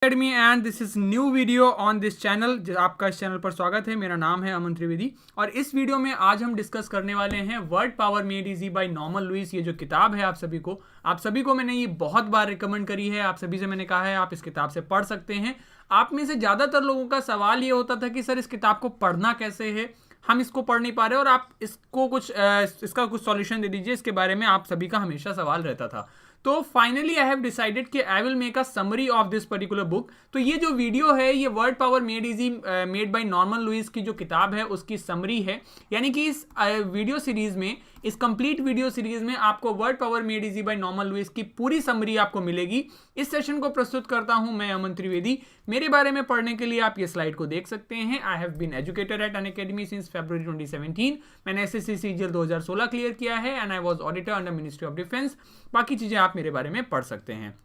Academy and this is new video on this channel. आपका इस channel पर स्वागत है। मेरा नाम है अमन त्रिवेदी और इस वीडियो में आज हम डिस्कस करने वाले हैं word power made easy by Norman Louis. ये जो किताब है आप सभी को मैंने ये बहुत बार रिकमेंड करी है। आप सभी से मैंने कहा है आप इस किताब से पढ़ सकते हैं। आप में से ज़्यादातर लोगों का सवाल ये होता था कि सर इस किताब को पढ़ना कैसे है, हम इसको पढ़ नहीं पा रहे और आप इसको इसका कुछ सॉल्यूशन दे दीजिए। इसके बारे में आप सभी का हमेशा सवाल रहता था। तो फाइनली आई हैव डिसाइडेड कि I will make a summary of this particular book. तो ये जो वीडियो है ये word power made easy made by Norman Lewis की जो किताब है उसकी समरी है। यानी कि इस वीडियो सीरीज में, इस कंप्लीट वीडियो सीरीज में आपको word power made easy by Norman Lewis की पूरी समरी आपको मिलेगी। इस सेशन को प्रस्तुत करता हूं मैं अमन त्रिवेदी। मेरे बारे में पढ़ने के लिए आप ये स्लाइड को देख सकते हैं। I have been educated at Unacademy since February 2017। मैंने एसएससी सीजीएल 2016 क्लियर किया है and I was auditor under Ministry of Defence. बाकी चीजें आप मेरे बारे में पढ़ सकते हैं।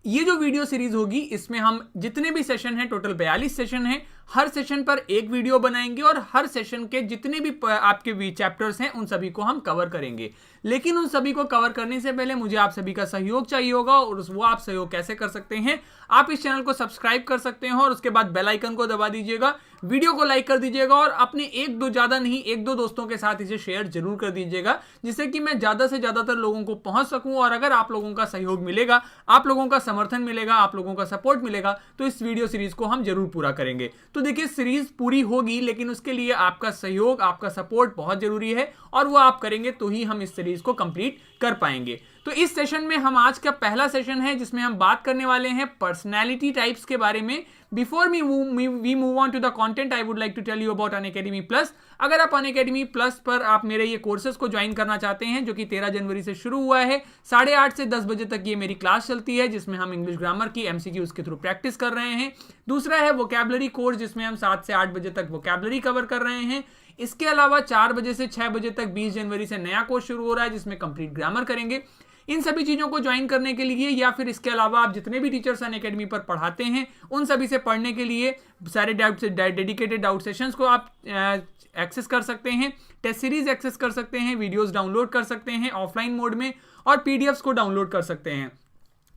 ये जो वीडियो सीरीज होगी इसमें हम जितने भी सेशन हैं, टोटल 42 सेशन हैं, हर सेशन पर एक वीडियो बनाएंगे और हर सेशन के जितने भी आपके चैप्टर्स हैं उन सभी को हम कवर करेंगे। लेकिन उन सभी को कवर करने से पहले मुझे आप सभी का सहयोग चाहिए होगा और वो आप सहयोग कैसे कर सकते हैं। आप इस चैनल को सब्सक्राइब कर सकते हैं और उसके बाद बेल आइकन को दबा दीजिएगा, वीडियो को लाइक कर दीजिएगा और अपने एक दो दोस्तों के साथ इसे शेयर जरूर कर दीजिएगा, जिससे कि मैं ज्यादा से ज्यादातर लोगों को पहुंच सकूं। और अगर आप लोगों का सहयोग मिलेगा, आप लोगों का समर्थन मिलेगा, आप लोगों का सपोर्ट मिलेगा तो इस वीडियो सीरीज को हम जरूर पूरा करेंगे। तो देखिए सीरीज पूरी होगी लेकिन उसके लिए आपका सहयोग, आपका सपोर्ट बहुत जरूरी है और वो आप करेंगे तो ही हम इस सीरीज को कंप्लीट कर पाएंगे। तो इस सेशन में हम आज का पहला सेशन है जिसमें हम बात करने वाले हैं पर्सनैलिटी टाइप्स के बारे में। Before we move on to the content I would like to tell you about Unacademy plus. अगर आप अनअकैडमी प्लस पर आप मेरे ये कोर्सेज को ज्वाइन करना चाहते हैं जो कि 13 जनवरी से शुरू हुआ है, 8:30 से 10 बजे तक ये मेरी क्लास चलती है जिसमें हम इंग्लिश ग्रामर की एमसीक्यूज के थ्रू प्रैक्टिस कर रहे हैं। दूसरा है वोकैबुलरी कोर्स जिसमें हम 7 से 8 बजे तक वोकैबुलरी कवर कर रहे हैं। इसके अलावा 4 बजे से 6 बजे तक 20 जनवरी से नया कोर्स शुरू हो रहा है जिसमें कंप्लीट ग्रामर करेंगे। इन सभी चीजों को ज्वाइन करने के लिए या फिर इसके अलावा आप जितने भी टीचर्स अनअकैडमी पर पढ़ाते हैं उन सभी से पढ़ने के लिए सारे डेडिकेटेड डाउट सेशंस को आप एक्सेस कर सकते हैं, टेस्ट सीरीज एक्सेस कर सकते हैं, वीडियोस डाउनलोड कर सकते हैं ऑफलाइन मोड में और पीडीएफ्स को डाउनलोड कर सकते हैं।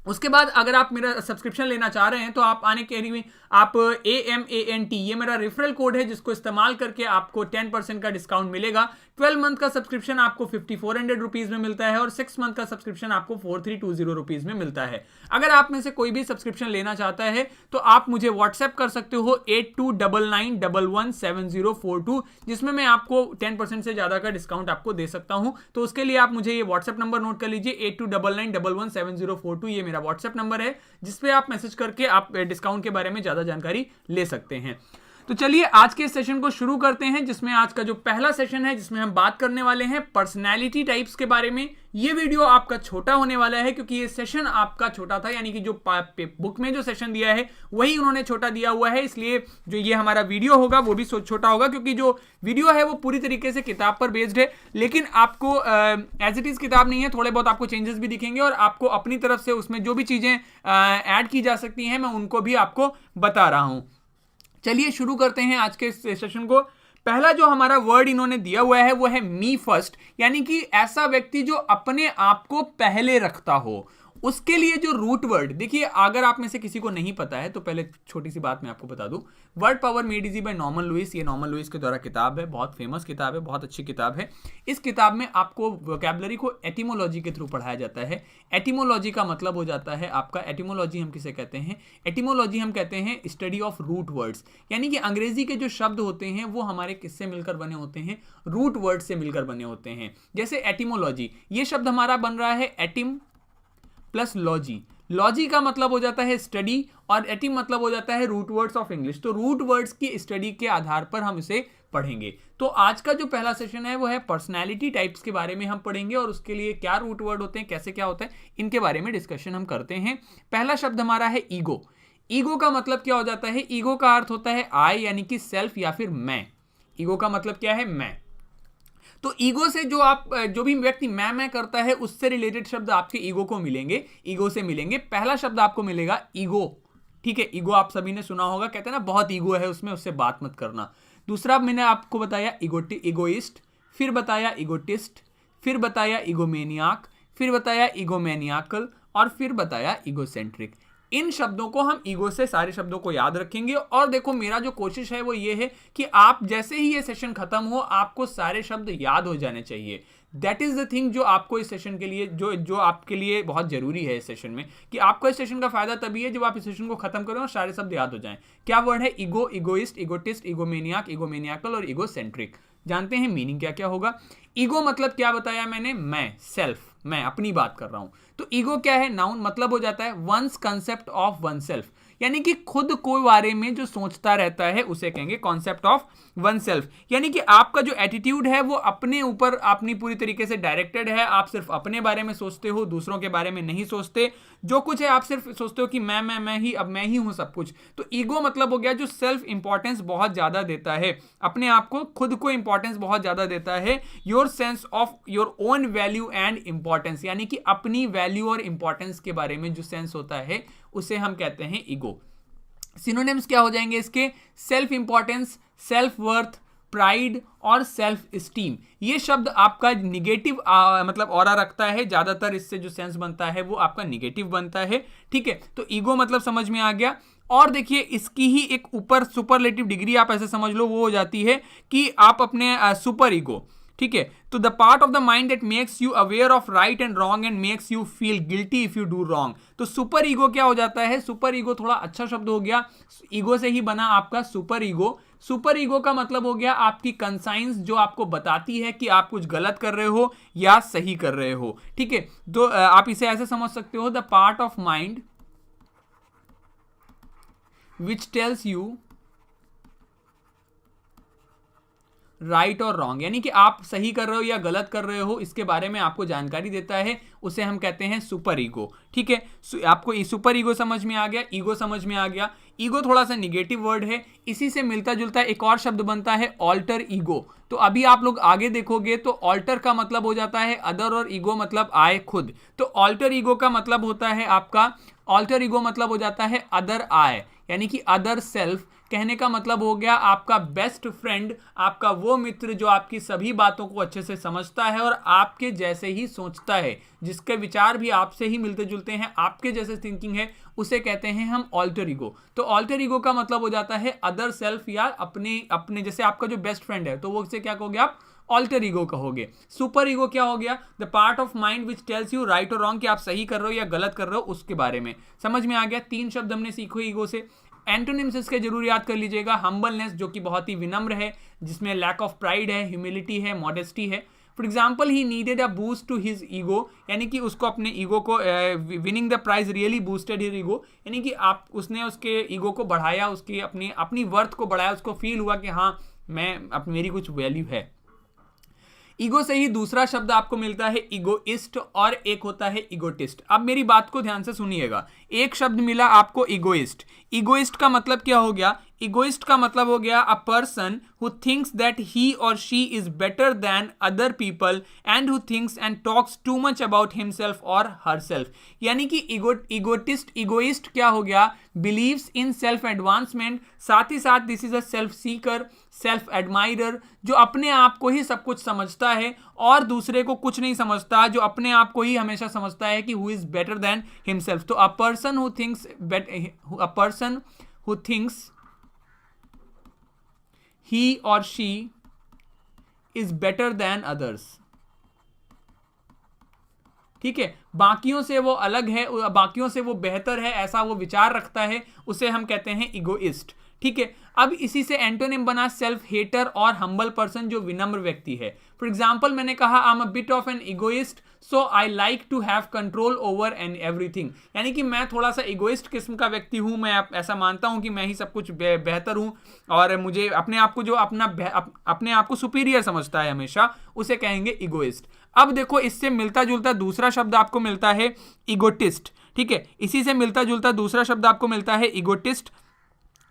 उसके बाद अगर आप मेरा सब्सक्रिप्शन लेना चाह रहे हैं तो आप अनअकैडमी आप AMANT ये मेरा रेफरल कोड है जिसको इस्तेमाल करके आपको 10% का डिस्काउंट मिलेगा। 12 मंथ का सब्सक्रिप्शन आपको 5400 रुपीज में मिलता है और 6 मंथ का सब्सक्रिप्शन आपको 4320 रुपीज में मिलता है। अगर आप में से कोई भी सब्सक्रिप्शन लेना चाहता है तो आप मुझे व्हाट्सएप कर सकते हो 8299117042 जिसमें मैं आपको 10% से ज्यादा का डिस्काउंट आपको दे सकता हूं। तो उसके लिए आप मुझे ये व्हाट्सएप नंबर नोट कर लीजिए 8299117042 ये मेरा व्हाट्सएप नंबर है जिसपे आप मैसेज करके आप डिस्काउंट के बारे में ज्यादा जानकारी ले सकते हैं। तो चलिए आज के सेशन को शुरू करते हैं जिसमें आज का जो पहला सेशन है जिसमें हम बात करने वाले हैं पर्सनैलिटी टाइप्स के बारे में। ये वीडियो आपका छोटा होने वाला है क्योंकि ये सेशन आपका छोटा था, यानी कि जो बुक में जो सेशन दिया है वही उन्होंने छोटा दिया हुआ है, इसलिए जो ये हमारा वीडियो होगा वो भी छोटा होगा क्योंकि जो वीडियो है वो पूरी तरीके से किताब पर बेस्ड है। लेकिन आपको एज इट इज किताब नहीं है, थोड़े बहुत आपको चेंजेस भी दिखेंगे और आपको अपनी तरफ से उसमें जो भी चीजें ऐड की जा सकती हैं मैं उनको भी आपको बता रहा हूं। चलिए शुरू करते हैं आज के सेशन को। पहला जो हमारा वर्ड इन्होंने दिया हुआ है वो है मी फर्स्ट, यानी कि ऐसा व्यक्ति जो अपने आप को पहले रखता हो। उसके लिए जो रूट वर्ड, देखिए अगर आप में से किसी को नहीं पता है तो पहले छोटी सी बात मैं आपको बता दूं। Word power made easy by Norman Louis, ये नॉर्मन लुइस के द्वारा किताब है, बहुत फेमस किताब है, बहुत अच्छी किताब है। इस किताब में आपको वोकैबुलरी को एटिमोलॉजी के थ्रू पढ़ाया जाता है। एटिमोलॉजी का मतलब हो जाता है आपका, एटिमोलॉजी हम किसे कहते हैं? एटिमोलॉजी हम कहते हैं स्टडी ऑफ रूट वर्ड्स, यानी कि अंग्रेजी के जो शब्द होते हैं वो हमारे किससे मिलकर बने होते हैं? रूट वर्ड से मिलकर बने होते हैं। जैसे एटिमोलॉजी, ये शब्द हमारा बन रहा है एटिम प्लस लॉजी। लॉजी का मतलब हो जाता है स्टडी और एटिम मतलब हो जाता है रूट वर्ड्स ऑफ इंग्लिश। तो रूट वर्ड्स की स्टडी के आधार पर हम इसे पढ़ेंगे। तो आज का जो पहला सेशन है वो है पर्सनैलिटी टाइप्स के बारे में हम पढ़ेंगे और उसके लिए क्या रूट वर्ड होते हैं, कैसे क्या होता है, इनके बारे में डिस्कशन हम करते हैं। पहला शब्द हमारा है ईगो। ईगो का मतलब क्या हो जाता है? ईगो का अर्थ होता है आई, यानी कि सेल्फ या फिर मैं। ईगो का मतलब क्या है? मैं। तो ईगो से जो भी व्यक्ति मैं करता है उससे रिलेटेड शब्द आपके ईगो को मिलेंगे, ईगो से मिलेंगे। पहला शब्द आपको मिलेगा ईगो, ठीक है। ईगो आप सभी ने सुना होगा, कहते हैं ना बहुत ईगो है उसमें, उससे बात मत करना। दूसरा मैंने आपको बताया इगोइस्ट, फिर बताया इगोटिस्ट, फिर बताया इगोमेनियाक, फिर बताया इगोमेनियाकल और फिर बताया इगोसेंट्रिक। इन शब्दों को हम ईगो से सारे शब्दों को याद रखेंगे। और देखो मेरा जो कोशिश है वो ये है कि आप जैसे ही ये सेशन खत्म हो आपको सारे शब्द याद हो जाने चाहिए। दैट इज द थिंग जो आपको इस सेशन के लिए जो आपके लिए बहुत जरूरी है इस सेशन में, कि आपको इस सेशन का फायदा तभी है जब आप इस सेशन को खत्म करें और सारे शब्द याद हो जाएं। क्या वर्ड है? ईगो, इगोइस्ट, इगोटिस्ट, इगोमेनियाक, इगोमेनियाकल और इगोसेंट्रिक। जानते हैं मीनिंग क्या क्या होगा। ईगो मतलब क्या बताया मैंने? मैं, सेल्फ, मैं अपनी बात कर रहा हूं। तो ईगो क्या है? नाउन, मतलब हो जाता है one's concept of oneself, यानी कि खुद को बारे में जो सोचता रहता है उसे कहेंगे कॉन्सेप्ट ऑफ वन सेल्फ। यानी कि आपका जो एटीट्यूड है वो अपने ऊपर अपनी पूरी तरीके से डायरेक्टेड है। आप सिर्फ अपने बारे में सोचते हो, दूसरों के बारे में नहीं सोचते। जो कुछ है आप सिर्फ सोचते हो कि मैं ही, अब मैं ही हूं सब कुछ। तो ईगो मतलब हो गया जो सेल्फ इंपॉर्टेंस बहुत ज्यादा देता है, अपने आप को, खुद को इंपॉर्टेंस बहुत ज्यादा देता है। Your sense of your own value and importance, यानी कि अपनी वैल्यू और इंपॉर्टेंस के बारे में जो सेंस होता है उसे हम कहते हैं ईगो। सिनोनिम्स क्या हो जाएंगे इसके? Self importance, self worth, pride और सेल्फ स्टीम। ये शब्द आपका निगेटिव मतलब ऑरा रखता है, ज्यादातर इससे जो सेंस बनता है वो आपका निगेटिव बनता है। ठीक है, तो ईगो मतलब समझ में आ गया। और देखिए इसकी ही एक ऊपर सुपरलेटिव डिग्री आप ऐसे समझ लो, वो हो जाती है कि आप अपने सुपर ईगो, ठीक है, तो the part of the mind that makes you aware of right and wrong and makes you feel guilty if you do wrong. तो सुपर ईगो क्या हो जाता है? सुपर ईगो थोड़ा अच्छा शब्द हो गया, ईगो से ही बना आपका सुपर ईगो। सुपर ईगो का मतलब हो गया आपकी कंसाइंस, जो आपको बताती है कि आप कुछ गलत कर रहे हो या सही कर रहे हो। ठीक है, तो आप इसे ऐसे समझ सकते हो, the part of mind which tells you right और रॉन्ग, यानी कि आप सही कर रहे हो या गलत कर रहे हो इसके बारे में आपको जानकारी देता है, उसे हम कहते हैं सुपर ईगो। ठीक है, आपको सुपर ईगो समझ में आ गया, ईगो समझ में आ गया। ईगो थोड़ा सा निगेटिव वर्ड है, इसी से मिलता जुलता एक और शब्द बनता है ऑल्टर ईगो। तो अभी आप लोग आगे देखोगे तो ऑल्टर का मतलब हो जाता है अदर और ईगो मतलब आए, खुद। तो ऑल्टर ईगो का मतलब होता है आपका, ऑल्टर ईगो मतलब हो जाता है अदर आए, यानी कि अदर सेल्फ। कहने का मतलब हो गया आपका बेस्ट फ्रेंड, आपका वो मित्र जो आपकी सभी बातों को अच्छे से समझता है और आपके जैसे ही सोचता है, जिसके विचार भी आपसे ही मिलते जुलते हैं, आपके जैसे थिंकिंग है, उसे कहते हैं हम ऑल्टर ईगो। तो ऑल्टर ईगो का मतलब हो जाता है अदर सेल्फ, या अपने जैसे आपका जो बेस्ट फ्रेंड है तो वो उसे क्या कहोगे आप? ऑल्टर ईगो कहोगे। सुपर ईगो क्या हो गया? The part of mind which tells you right और रॉन्ग, कि आप सही कर रहे हो या गलत कर रहे हो उसके बारे में। समझ में आ गया? 3 शब्द हमने सीखे ईगो से। एंटोनिम्स इसके जरूर याद कर लीजिएगा। हम्बलनेस, जो कि बहुत ही विनम्र है, जिसमें लैक ऑफ प्राइड है, ह्यूमिलिटी है, मॉडेस्टी है। For example, he needed a boost to his ego, यानी कि उसको अपने ईगो को, winning the prize really boosted his ego, यानी कि उसने उसके ईगो को बढ़ाया, उसकी अपनी वर्थ को बढ़ाया, उसको फील हुआ कि हाँ मेरी कुछ वैल्यू है। ईगो से ही दूसरा शब्द आपको मिलता है इगोइस्ट, और एक होता है इगोटिस्ट। अब मेरी बात को ध्यान से सुनिएगा, एक शब्द मिला आपको इगोइस्ट। इगोइस्ट का मतलब क्या हो गया? इगोइस्ट का मतलब हो गया a person who thinks that he और she is better than other people and who thinks and talks too much about himself और हरसेल्फ। यानी कि इगोइस्ट क्या हो गया? बिलीव्स इन सेल्फ एडवांसमेंट, साथ ही साथ this is a self Sikar, self admirer, जो अपने आप को ही सब कुछ समझता है और दूसरे को कुछ नहीं समझता, जो अपने आप को ही हमेशा समझता है कि who is better than himself. तो a person who thinks he or she is better than others। ठीक है, बाकियों से वो अलग है, बाकियों से वो बेहतर है, ऐसा वो विचार रखता है, उसे हम कहते हैं इगोइस्ट। ठीक है, अब इसी से एंटोनिम बना सेल्फ हेटर और हम्बल पर्सन, जो विनम्र व्यक्ति है। फॉर एग्जाम्पल, मैंने कहा I am a bit of an egoist, so I like to have control over and everything, यानी कि मैं थोड़ा सा इगोइस्ट किस्म का व्यक्ति हूं, मैं ऐसा मानता हूं कि मैं ही सब कुछ बेहतर हूं, और मुझे अपने आप को, जो अपने आप को सुपीरियर समझता है हमेशा, उसे कहेंगे इगोइस्ट। अब देखो, इससे मिलता जुलता दूसरा शब्द आपको मिलता है इगोटिस्ट। ठीक है, इसी से मिलता जुलता दूसरा शब्द आपको मिलता है इगोटिस्ट।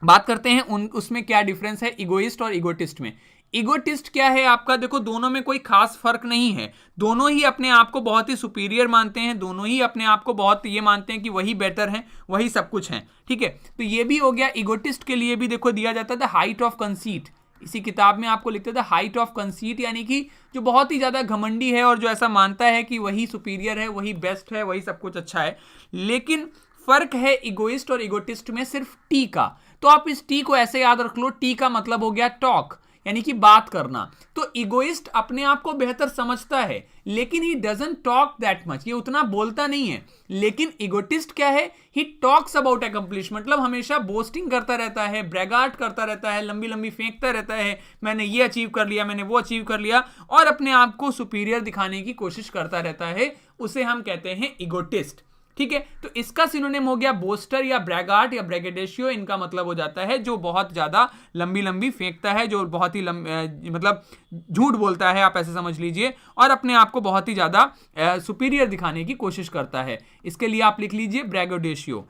बात करते हैं उसमें क्या डिफरेंस है इगोइस्ट और इगोटिस्ट में। इगोटिस्ट क्या है आपका? देखो, दोनों में कोई खास फर्क नहीं है, दोनों ही अपने आप को बहुत ही सुपीरियर मानते हैं, दोनों ही अपने आप को बहुत ये मानते हैं कि वही बेटर हैं, वही सब कुछ हैं। ठीक है, तो ये भी हो गया। इगोटिस्ट के लिए भी देखो दिया जाता था हाइट ऑफ कंसीट, इसी किताब में आपको लिखते थे हाइट ऑफ कंसीट, यानी कि जो बहुत ही ज्यादा घमंडी है और जो ऐसा मानता है कि वही सुपीरियर है, वही बेस्ट है, वही सब कुछ अच्छा है। लेकिन फर्क है इगोइस्ट और इगोटिस्ट में सिर्फ टी का। तो आप इस टी को ऐसे याद रख लो, टी का मतलब हो गया टॉक, यानी कि बात करना। तो इगोइस्ट अपने आप को बेहतर समझता है, लेकिन he doesn't talk that much, ये उतना बोलता नहीं है। लेकिन इगोटिस्ट क्या है, ही टॉक्स अबाउट अकम्प्लिश, मतलब हमेशा बोस्टिंग करता रहता है, ब्रैगार्ट करता रहता है, लंबी लंबी फेंकता रहता है, मैंने ये अचीव कर लिया, मैंने वो अचीव कर लिया, और अपने आप को सुपीरियर दिखाने की कोशिश करता रहता है। उसे हम कहते हैं इगोटिस्ट। ठीक है, तो इसका सिनोनिम हो गया बोस्टर या ब्रैगार्ट या ब्रैगेडेशियो। इनका मतलब हो जाता है जो बहुत ज्यादा लंबी लंबी फेंकता है, जो बहुत ही मतलब झूठ बोलता है, आप ऐसे समझ लीजिए, और अपने आप को बहुत ही ज्यादा सुपीरियर दिखाने की कोशिश करता है। इसके लिए आप लिख लीजिए ब्रैगेडेशियो,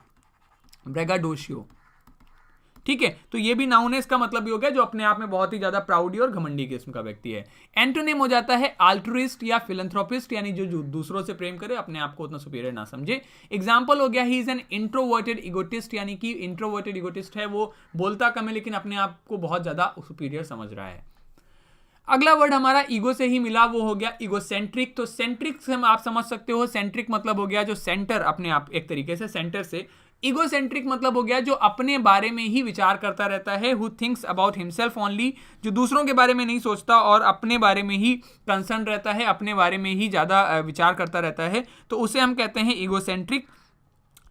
ब्रैगाडोशियो। ठीक है, तो ये भी नाउन है, इसका मतलब भी हो गया जो अपने आप में बहुत ही ज्यादा प्राउडी और घमंडी किस्म का व्यक्ति है। एंटोनिम हो जाता है अल्ट्रुइस्ट या फिलैंथ्रोपिस्ट, यानी जो दूसरों से प्रेम करे, अपने आप को उतना सुपीरियर ना समझे। एग्जांपल हो गया he is an introverted egotist, यानी कि इंट्रोवर्टेड इगोटिस्ट है, वो बोलता कम है लेकिन अपने आप को बहुत ज्यादा सुपीरियर समझ रहा है। अगला वर्ड हमारा ईगो से ही मिला, वो हो गया इगोसेंट्रिक। तो सेंट्रिक से आप समझ सकते हो, सेंट्रिक मतलब हो गया जो सेंटर, अपने आप एक तरीके से सेंटर से। इगोसेंट्रिक मतलब हो गया जो अपने बारे में ही विचार करता रहता है, who thinks about himself only, जो दूसरों के बारे में नहीं सोचता और अपने बारे में ही कंसर्न रहता है, अपने बारे में ही ज़्यादा विचार करता रहता है, तो उसे हम कहते हैं इगोसेंट्रिक।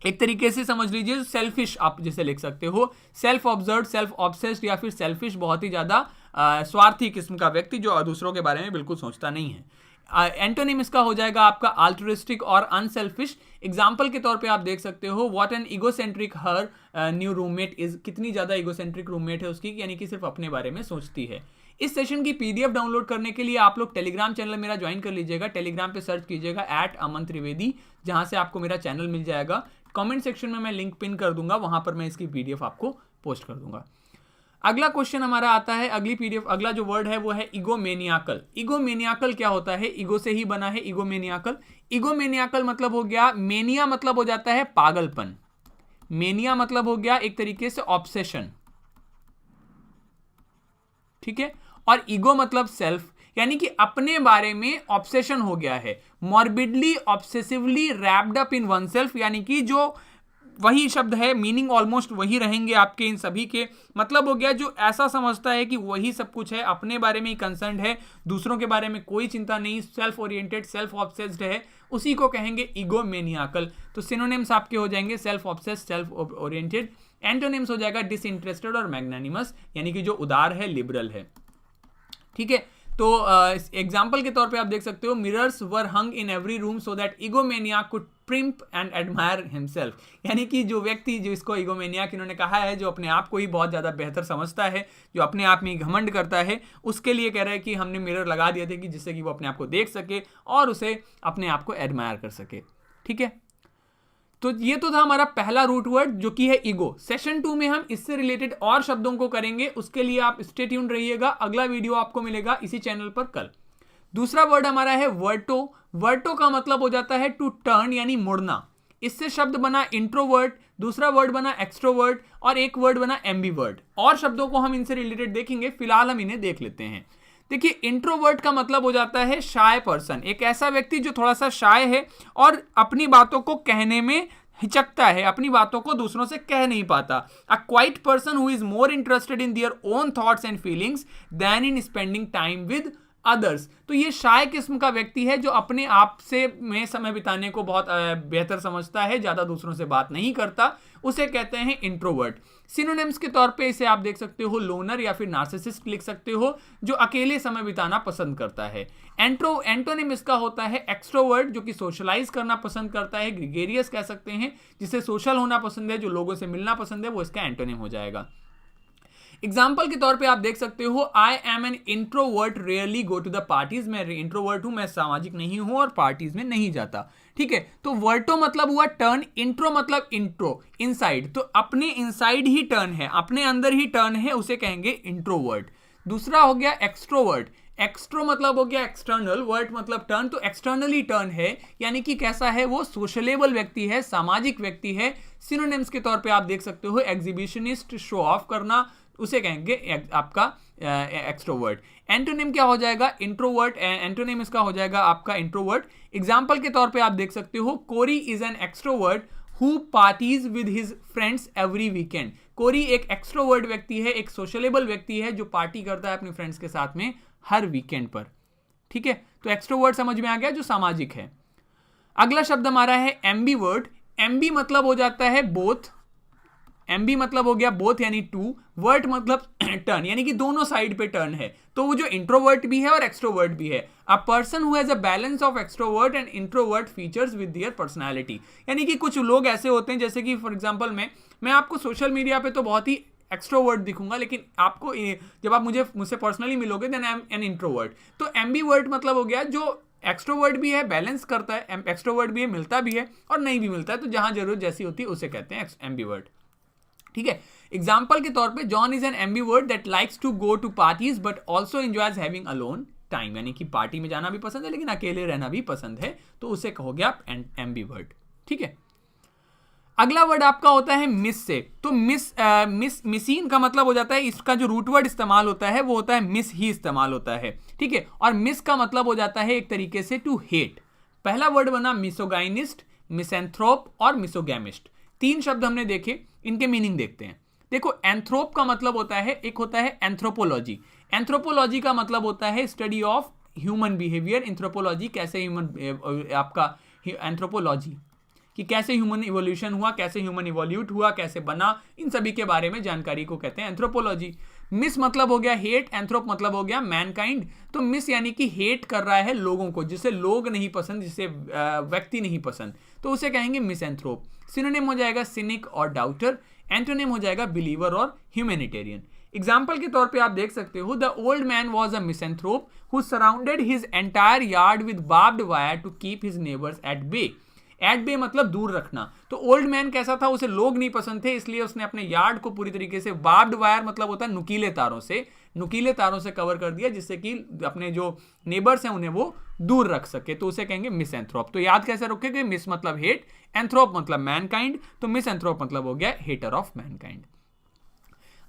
एक तरीके से समझ लीजिए सेल्फिश, आप जिसे लिख सकते हो, सेल्फ ऑब्जर्व, सेल्फ ऑब्सेस्ड या फिर सेल्फिश, बहुत ही ज़्यादा स्वार्थी किस्म का व्यक्ति जो दूसरों के बारे में बिल्कुल सोचता नहीं है। एंटोनिम इसका हो जाएगा आपका अल्ट्रुइस्टिक और अनसेल्फिश। एग्जाम्पल के तौर पे आप देख सकते हो, what an egocentric her new roommate is, कितनी ज्यादा इगोसेंट्रिक रूममेट है उसकी, यानी कि सिर्फ अपने बारे में सोचती है। इस सेशन की पीडीएफ डाउनलोड करने के लिए आप लोग टेलीग्राम चैनल मेरा ज्वाइन कर लीजिएगा। टेलीग्राम पे सर्च कीजिएगा @अमन त्रिवेदी, जहां से आपको मेरा चैनल मिल जाएगा। कमेंट सेक्शन में मैं लिंक पिन कर दूंगा, वहां पर मैं इसकी पीडीएफ आपको पोस्ट कर दूंगा। अगला क्वेश्चन हमारा आता है, अगली पीडीएफ, अगला जो वर्ड है वो है इगोमेनियाकल। इगोमेनियाकल क्या होता है, ईगो से ही बना है इगोमेनियाकल। इगोमेनियाकल मतलब हो गया, मेनिया मतलब हो जाता है पागलपन, मेनिया मतलब हो गया एक तरीके से ऑब्सेशन। ठीक है, और ईगो मतलब सेल्फ, यानी कि अपने बारे में ऑब्सेशन हो गया है, morbidly obsessively wrapped up in one self, यानी कि जो वही शब्द है, मीनिंग ऑलमोस्ट वही रहेंगे आपके इन सभी के। मतलब हो गया जो ऐसा समझता है कि वही सब कुछ है, अपने बारे में ही कंसर्न्ड है, दूसरों के बारे में कोई चिंता नहीं, सेल्फ ओरिएंटेड, सेल्फ ऑब्सेस्ड है, उसी को कहेंगे इगोमेनियाकल। तो सिनोनिम्स आपके हो जाएंगे self obsessed, self oriented. Antonyms हो जाएगा डिसइंटरेस्टेड और मैग्नानिमस, यानी कि जो उदार है, लिबरल है। ठीक है, तो एग्जाम्पल के तौर पे आप देख सकते हो, mirrors were hung in every room so that egomaniac could primp and admire himself, यानी कि जो व्यक्ति, जो इसको इगोमेनियाक इन्होंने कहा है, जो अपने आप को ही बहुत ज़्यादा बेहतर समझता है, जो अपने आप में घमंड करता है, उसके लिए कह रहे हैं कि हमने मिरर लगा दिए थे कि जिससे कि वो अपने आप को देख सके और उसे अपने आप को एडमायर कर सके। ठीक है, तो ये तो था हमारा पहला रूट वर्ड जो कि है ईगो। सेशन 2 में हम इससे रिलेटेड और शब्दों को करेंगे, उसके लिए आप स्टे ट्यून्ड रहिएगा। अगला वीडियो आपको मिलेगा इसी चैनल पर कल। दूसरा वर्ड हमारा है वर्टो। वर्टो का मतलब हो जाता है टू टर्न, यानी मुड़ना। इससे शब्द बना इंट्रोवर्ट, दूसरा वर्ड बना एक्सट्रोवर्ट और एक वर्ड बना एम्बीवर्ट। और शब्दों को हम इनसे रिलेटेड देखेंगे, फिलहाल हम इन्हें देख लेते हैं। देखिए, इंट्रोवर्ट का मतलब हो जाता है शाय पर्सन, एक ऐसा व्यक्ति जो थोड़ा सा शाय है और अपनी बातों को कहने में हिचकता है, अपनी बातों को दूसरों से कह नहीं पाता। A quiet person who is more interested in their own thoughts and feelings than in spending time with others. तो ये शाय किस्म का व्यक्ति है जो अपने आप से में समय बिताने को बहुत बेहतर समझता है, ज्यादा दूसरों से बात नहीं करता, उसे कहते हैं इंट्रोवर्ट। सिनोनिम्स के तौर पे इसे आप देख सकते हो लोनर या फिर नार्सिसिस्ट लिख सकते हो, जो अकेले समय बिताना पसंद करता है। एंटोनिम इसका होता है एक्सट्रोवर्ट, जो कि सोशलाइज करना पसंद करता है। ग्रीगेरियस कह सकते हैं, जिसे सोशल होना पसंद है, जो लोगों से मिलना पसंद है, वो इसका एंटोनिम हो जाएगा। एग्जाम्पल के तौर पे आप देख सकते हो, I am an introvert rarely go to the parties. मैं इंट्रोवर्ट हूं, मैं सामाजिक नहीं हूं और पार्टीज में नहीं जाता। ठीक है, तो वर्टो मतलब हुआ टर्न, इंट्रो मतलब इंट्रो, इनसाइड, तो अपने इनसाइड ही टर्न है, अपने अंदर ही टर्न है, उसे कहेंगे इंट्रोवर्ट। दूसरा हो गया एक्सट्रोवर्ट। एक्सट्रो मतलब हो गया एक्सटर्नल, वर्ट मतलब टर्न, तो एक्सटर्नली टर्न है, यानी कि कैसा है वो, सोशलेबल व्यक्ति है, सामाजिक व्यक्ति है। सिनोनिम्स के तौर पे आप देख सकते हो एग्जीबिशनिस्ट, शो ऑफ करना, उसे कहेंगे आपका एक्सट्रोवर्ट। एंटोनिम क्या हो जाएगा, इंट्रोवर्ट। एंटोनिम इसका हो जाएगा आपका इंट्रोवर्ट। एग्जाम्पल के तौर पे आप देख सकते हो, Cory is an extrovert who parties with his friends every weekend. Cory एक एक्सट्रोवर्ट व्यक्ति है, एक सोशलेबल व्यक्ति है जो पार्टी करता है अपने फ्रेंड्स के साथ में हर वीकेंड पर। ठीक है, तो एक्सट्रोवर्ट समझ में आ गया, जो सामाजिक है। अगला शब्द हमारा है एम्बीवर्ट। एम्बी मतलब हो जाता है बोथ, एम्बी मतलब हो गया बोथ यानी टू, वर्ट मतलब टर्न यानी कि दोनों साइड पे टर्न है। तो वो जो इंट्रोवर्ट भी है और एक्सट्रोवर्ट भी है। A person who has a balance of extrovert and introvert features with their personality. यानी कि कुछ लोग ऐसे होते हैं, जैसे कि फॉर एग्जांपल मैं आपको सोशल मीडिया पे तो बहुत ही एक्सट्रोवर्ट दिखूंगा, लेकिन आपको जब आप मुझसे पर्सनली मिलोगे then I am an introvert. तो एम्बीवर्ट मतलब हो गया जो एक्सट्रोवर्ट भी है, बैलेंस करता है, एक्सट्रोवर्ट भी है, मिलता भी है और नहीं भी मिलता है, तो जहां जरूरत जैसी होती है उसे कहते हैं एम्बीवर्ट। ठीक है, एग्जाम्पल के तौर पे John is an ambivert that likes to go to parties but also enjoys having alone time. यानी कि पार्टी में जाना भी पसंद है लेकिन अकेले रहना भी पसंद है, तो उसे कहोगे आप एम्बीवर्ट। ठीक है, अगला वर्ड आपका होता है मिस से। तो मिसीन का मतलब हो जाता है, इसका जो रूट वर्ड इस्तेमाल होता है वो होता है मिस ही इस्तेमाल होता है। ठीक है, और मिस का मतलब हो जाता है एक तरीके से टू हेट। पहला वर्ड बना मिसोगाइनिस्ट, मिसएंथ्रोप और मिसोगैमिस्ट। 3 शब्द हमने देखे, इनके मीनिंग देखते हैं। देखो, एंथ्रोप का मतलब होता है, एक होता है एंथ्रोपोलॉजी। एंथ्रोपोलॉजी का मतलब होता है study of human behaviour. Anthropology कैसे ह्यूमन, आपका एंथ्रोपोलॉजी कि कैसे ह्यूमन इवोल्यूशन हुआ, कैसे ह्यूमन इवोल्यूट हुआ, कैसे बना, इन सभी के बारे में जानकारी को कहते हैं एंथ्रोपोलॉजी। मिस मतलब हो गया हेट, एंथ्रोप मतलब हो गया मैनकाइंड। तो मिस यानी कि हेट कर रहा है लोगों को, जिसे लोग नहीं पसंद, जिसे व्यक्ति नहीं पसंद, तो उसे कहेंगे मिसएंथ्रोप। सिनोनिम हो जाएगा सिनिक और डाउटर। एंटोनिम हो जाएगा बिलीवर और ह्यूमैनिटेरियन। एग्जाम्पल के तौर पे आप देख सकते हो, the old man was a misanthrope who surrounded his entire yard with barbed wire to keep his neighbours at bay. At bay मतलब दूर रखना। तो ओल्ड मैन कैसा था, उसे लोग नहीं पसंद थे, इसलिए उसने अपने यार्ड को पूरी तरीके से, बार्ब्ड वायर मतलब होता है नुकीले तारों से कवर कर दिया, जिससे कि अपने जो नेबर्स हैं उन्हें वो दूर रख सके, तो उसे कहेंगे मिसएंथ्रोप। तो याद कैसे रखेंगे, मिस मतलब हेट, एंथ्रोप मतलब मैनकाइंड, तो मिसएंथ्रोप मतलब हो गया हेटर ऑफ मैनकाइंड।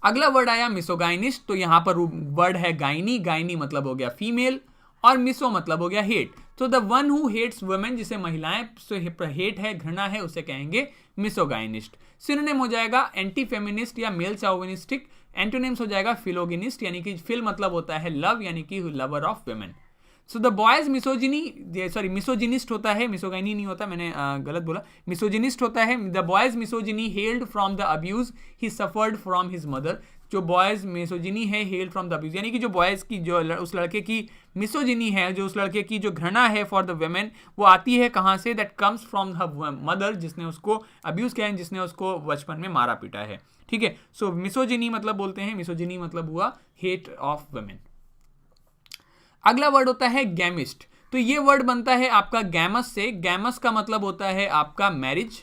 अगला वर्ड आया मिसोगाइनिस्ट। तो यहां पर वर्ड है गाइनी। गाइनी मतलब हो गया फीमेल और मिसो मतलब हो गया हेट। तो the one who hates women, जिसे महिलाएं से हेट है, घृणा है, उसे कहेंगे मिसोगाइनिस्ट। सिनोनिम हो जाएगा एंटी फेमिनिस्ट या मेल चाउविनिस्टिक। एंटोनिम्स हो जाएगा फिलोगिनिस्ट, यानी कि फिल मतलब होता है लव, यानी कि lover of women. So the boys misogynist होता है, मिसोगाइनी नहीं होता, मैंने गलत बोला, मिसोजिनिस्ट होता है। The boys misogyny held from the abuse he suffered from his mother. जो बॉयज मिसोजिनी है, हेल्ड फ्रॉम द अब्यूज, यानी कि जो बॉयज की, जो उस लड़के की मिसोजिनी है, जो उस लड़के की जो घृणा है फॉर द वुमेन, वो आती है कहाँ से, that comes from her mother, जिसने उसको अब्यूज किया है, जिसने उसको बचपन में मारा पीटा है। ठीक है, सो मिसोजिनी मतलब बोलते हैं, मिसोजिनी मतलब हुआ हेट ऑफ वुमेन। अगला वर्ड होता है गैमिस्ट। तो ये वर्ड बनता है आपका गैमस से। गैमस का मतलब होता है आपका मैरिज,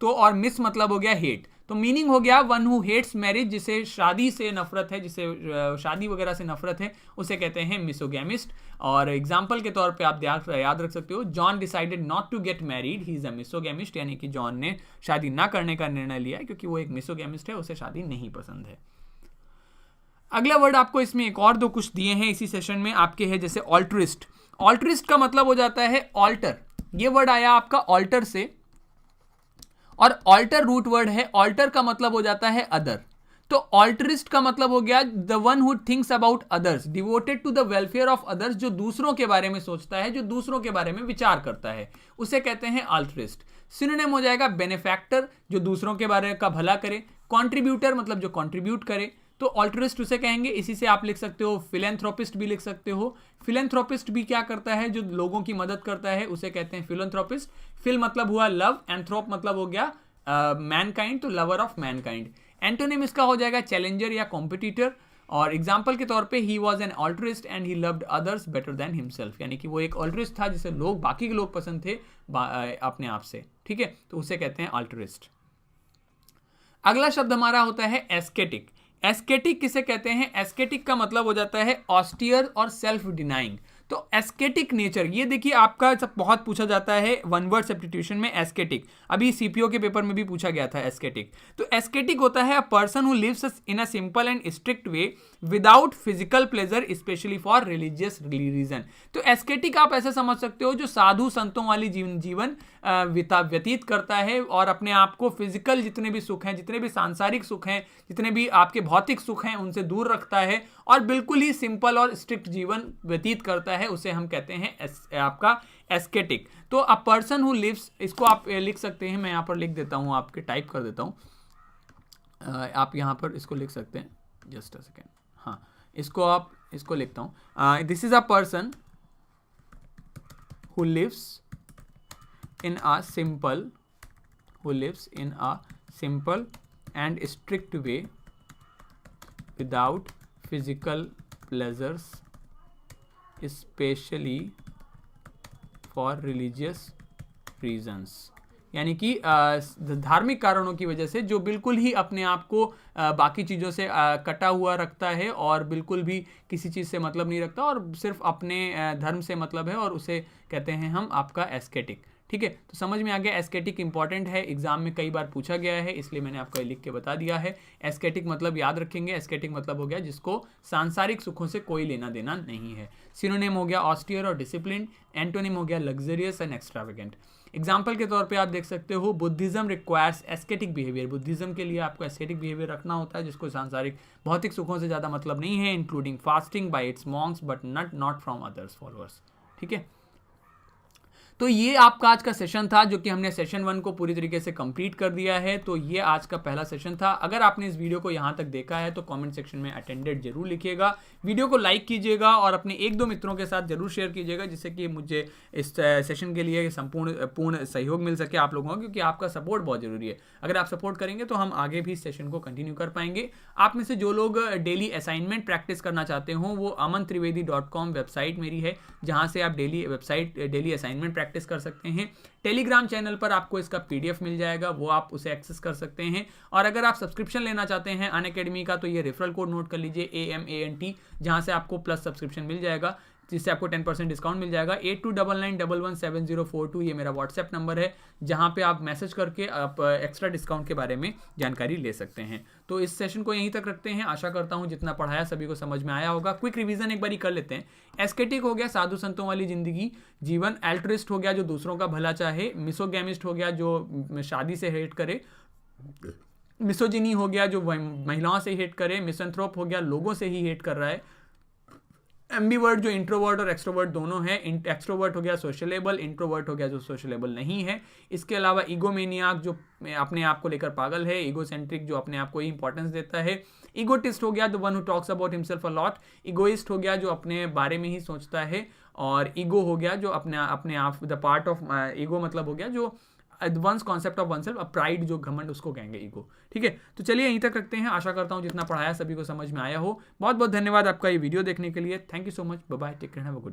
तो और मिस मतलब हो गया हेट। तो मीनिंग हो गया वन हु हेट्स मैरिज, जिसे शादी से नफरत है, जिसे शादी वगैरह से नफरत है, उसे कहते हैं मिसोगैमिस्ट। और एग्जाम्पल के तौर पे आप याद रख सकते हो, John decided not to get married, he is a misogamist, यानी कि जॉन ने शादी ना करने का निर्णय लिया है क्योंकि वो एक मिसोगैमिस्ट है, उसे शादी नहीं पसंद है। अगला वर्ड आपको इसमें एक और दो कुछ दिए हैं इसी सेशन में आपके हैं, जैसे ऑल्ट्रिस्ट। ऑल्ट्रिस्ट का मतलब हो जाता है ऑल्टर। ये वर्ड आया आपका ऑल्टर से, और ऑल्टर रूट वर्ड है। ऑल्टर का मतलब हो जाता है अदर। तो ऑल्ट्रिस्ट का मतलब हो गया the one who thinks about others, devoted to the welfare of others, जो दूसरों के बारे में सोचता है, जो दूसरों के बारे में विचार करता है, उसे कहते हैं ऑल्ट्रिस्ट। सिनोनिम हो जाएगा बेनिफैक्टर, जो दूसरों के बारे का भला करे। कॉन्ट्रीब्यूटर मतलब जो कॉन्ट्रीब्यूट करे, तो ऑल्ट्रिस्ट उसे कहेंगे। इसी से आप लिख सकते हो फिलेंथ्रोपिस्ट भी लिख सकते हो। फिलेंथ्रोपिस्ट भी क्या करता है, जो लोगों की मदद करता है, उसे कहते हैं फिलेंथ्रोपिस्ट। फिल मतलब हुआ लव, एंथ्रोप मतलब हो गया मैनकाइंड, तो लवर ऑफ मैनकाइंड। एंटोनिम इसका हो जाएगा चैलेंजर या कॉम्पिटिटर। और एग्जाम्पल के तौर पे he was an altruist and he loved others better than himself, यानी कि वो एक ऑल्ट्रिस्ट था जिसे बाकी के लोग पसंद थे अपने आप से। ठीक है, तो उसे कहते हैं ऑल्ट्रिस्ट। अगला शब्द हमारा होता है एस्केटिक। एस्केटिक किसे कहते हैं? एस्केटिक का मतलब हो जाता है ऑस्टियर और सेल्फ डिनाइंग। तो एस्केटिक नेचर, ये देखिए आपका सब बहुत पूछा जाता है वन वर्ड सब्स्टिट्यूशन में एस्केटिक, अभी सीपीओ के पेपर में भी पूछा गया था एस्केटिक। तो एस्केटिक होता है a person who lives in a simple and strict way without physical pleasure specially for religious reason. तो एस्केटिक आप ऐसे समझ सकते हो जो साधु संतों वाली जीवन व्यतीत करता है और अपने आप को फिजिकल जितने भी सुख हैं, जितने भी सांसारिक सुख हैं, जितने भी आपके भौतिक सुख हैं उनसे दूर रखता है और बिल्कुल ही सिंपल और स्ट्रिक्ट जीवन व्यतीत करता है, उसे हम कहते हैं आपका एस्केटिक। तो अ पर्सन हु लिव्स, इसको आप लिख सकते हैं, मैं यहाँ पर लिख देता हूँ, आपके टाइप कर देता हूँ, आप यहाँ पर इसको लिख सकते हैं, जस्ट अ सेकेंड, हाँ इसको लिखता हूँ, this is a person who lives in a simple and strict way without physical pleasures especially for religious reasons। यानी कि धार्मिक कारणों की वजह से जो बिल्कुल ही अपने आप को बाकी चीज़ों से कटा हुआ रखता है और बिल्कुल भी किसी चीज़ से मतलब नहीं रखता और सिर्फ अपने धर्म से मतलब है, और उसे कहते हैं हम आपका एस्केटिक। ठीक है, तो समझ में आ गया। एस्केटिक इंपॉर्टेंट है, एग्जाम में कई बार पूछा गया है, इसलिए मैंने आपको ये लिख के बता दिया है। एस्केटिक मतलब याद रखेंगे, एस्केटिक मतलब हो गया जिसको सांसारिक सुखों से कोई लेना देना नहीं है। सिनोनिम हो गया ऑस्टियर और डिसिप्लिन, एंटोनिम हो गया लग्जरियस एंड एक्स्ट्रावेगेंट। एग्जाम्पल के तौर पे आप देख सकते हो, बुद्धिज्म रिक्वायर्स एस्केटिक बिहेवियर, बुद्धिज्म के लिए आपको एस्केटिक बिहेवियर रखना होता है जिसको सांसारिक भौतिक सुखों से ज़्यादा मतलब नहीं है, including fasting bye it's Monks but not from others followers. ठीक है, तो ये आपका आज का सेशन था जो कि हमने सेशन 1 को पूरी तरीके से कंप्लीट कर दिया है। तो ये आज का पहला सेशन था। अगर आपने इस वीडियो को यहाँ तक देखा है तो कमेंट सेक्शन में अटेंडेड जरूर लिखिएगा, वीडियो को लाइक कीजिएगा और अपने 1-2 मित्रों के साथ जरूर शेयर कीजिएगा जिससे कि मुझे इस सेशन के लिए पूर्ण सहयोग मिल सके आप लोगों का, क्योंकि आपका सपोर्ट बहुत जरूरी है। अगर आप सपोर्ट करेंगे तो हम आगे भी इस सेशन को कंटिन्यू कर पाएंगे। आप में से जो लोग डेली असाइनमेंट प्रैक्टिस करना चाहते हो वो amantrivedi.com वेबसाइट मेरी है, जहाँ से आप डेली असाइनमेंट प्रैक्टिस कर सकते हैं। टेलीग्राम चैनल पर आपको इसका पीडीएफ मिल जाएगा, वो आप उसे एक्सेस कर सकते हैं। और अगर आप सब्सक्रिप्शन लेना चाहते हैं अनअकैडमी का तो ये रेफरल कोड नोट कर लीजिए AMANT, जहाँ से आपको प्लस सब्सक्रिप्शन मिल जाएगा, जिससे आपको 10% डिस्काउंट मिल जाएगा। 8299117042 ये मेरा व्हाट्सएप नंबर है, जहाँ पे आप मैसेज करके आप एक्स्ट्रा डिस्काउंट के बारे में जानकारी ले सकते हैं। तो इस सेशन को यहीं तक रखते हैं। आशा करता हूँ जितना पढ़ाया सभी को समझ में आया होगा। क्विक रिवीजन एक बार कर लेते हैं। एस्केटिक हो गया साधु संतों वाली जिंदगी जीवन, एल्ट्रिस्ट हो गया जो दूसरों का भला चाहे, मिसोगैमिस्ट हो गया जो शादी से हेट करे, मिसोजिनी हो गया जो महिलाओं से हेट करे, मिसएंथ्रोप हो गया लोगों से ही हेट कर रहा है, एम्बीवर्ट जो इंट्रोवर्ट और एक्सट्रोवर्ट दोनों है, एक्सट्रोवर्ट हो गया सोशलेबल, इंट्रोवर्ट हो गया जो सोशलेबल नहीं है। इसके अलावा ईगोमेनियाक जो अपने आप को लेकर पागल है, ईगोसेंट्रिक जो अपने आप को ही इंपॉर्टेंस देता है, ईगोटिस्ट हो गया the one who talks about himself a lot, egoist हो गया जो अपने बारे में ही सोचता है, और ईगो हो गया जो अपने आप द पार्ट ऑफ ईगो मतलब हो गया जो one's concept of oneself, pride जो घमंड उसको कहेंगे ईगो। ठीक है, तो चलिए यहीं तक रखते हैं। आशा करता हूँ जितना पढ़ाया सभी को समझ में आया हो। बहुत बहुत धन्यवाद आपका ये वीडियो देखने के लिए। Thank you so much, bye bye, take care, have a good.